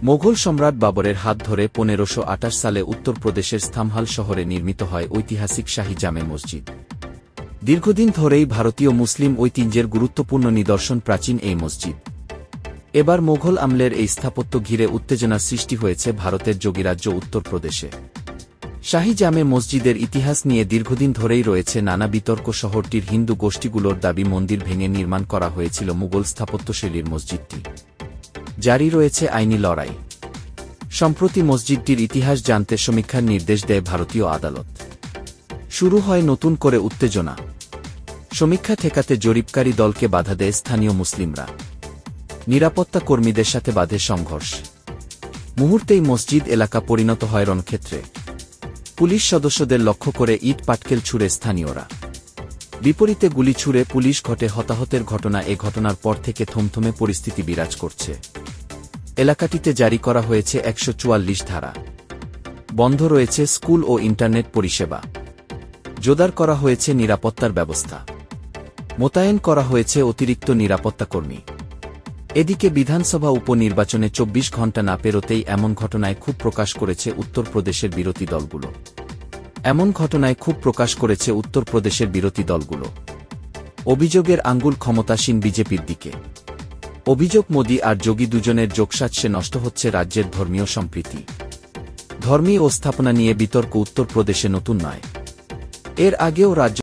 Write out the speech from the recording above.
মোগল সম্রাট বাবরের হাত ধরে 1528 সালে উত্তরপ্রদেশের স্থামহাল শহরে নির্মিত হয় ঐতিহাসিক শাহী জামে মসজিদ। দীর্ঘদিন ধরেই ভারতীয় মুসলিম ঐতিহ্যের গুরুত্বপূর্ণ নিদর্শন প্রাচীন এই মসজিদ। এবার মোগল আমলের এই স্থাপত্য ঘিরে উত্তেজনার সৃষ্টি হয়েছে ভারতের যোগীরাজ্য উত্তরপ্রদেশে। শাহী জামে মসজিদের ইতিহাস নিয়ে দীর্ঘদিন ধরেই রয়েছে নানা বিতর্ক। শহরটির হিন্দু গোষ্ঠীগুলোর দাবি মন্দির ভেঙে নির্মাণ করা হয়েছিল মুগল স্থাপত্যশৈলীর মসজিদটি। জারি রয়েছে আইনি লড়াই। সম্প্রতি মসজিদটির ইতিহাস জানতে সমীক্ষার নির্দেশ দেয় ভারতীয় আদালত। শুরু হয় নতুন করে উত্তেজনা। সমীক্ষা ঠেকাতে জরিপকারী দলকে বাধা দেয় স্থানীয় মুসলিমরা। নিরাপত্তা কর্মীদের সাথে বাধে সংঘর্ষ। মুহূর্তেই মসজিদ এলাকা পরিণত হয় রণক্ষেত্রে। পুলিশ সদস্যদের লক্ষ্য করে ইট পাটকেল ছুড়ে স্থানীয়রা। বিপরীতে গুলি ছুড়ে পুলিশ ঘটে হতাহতের ঘটনা। এ ঘটনার পর থেকে থমথমে পরিস্থিতি বিরাজ করছে। এলাকাটিতে জারি করা হয়েছে 144 ধারা। বন্ধ রয়েছে স্কুল ও ইন্টারনেট পরিষেবা। জোরদার করা হয়েছে নিরাপত্তার ব্যবস্থা। মোতায়েন করা হয়েছে অতিরিক্ত নিরাপত্তা কর্মী। এদিকে বিধানসভা উপনির্বাচনে 24 ঘণ্টা না পেরোতেই এমন ঘটনায় ক্ষোভ প্রকাশ করেছে উত্তরপ্রদেশের বিরোধী দলগুলো। অভিযোগের আঙ্গুল ক্ষমতাসীন বিজেপির দিকে। অভিযোগ মোদি আর যোগী দুজনের যোগসাজশে নষ্ট হচ্ছে রাজ্যের ধর্মীয় সম্প্রীতি। ধর্মী ও স্থাপনা নিয়ে বিতর্ক উত্তরপ্রদেশে নতুন নয়। এর আগেও রাজ্য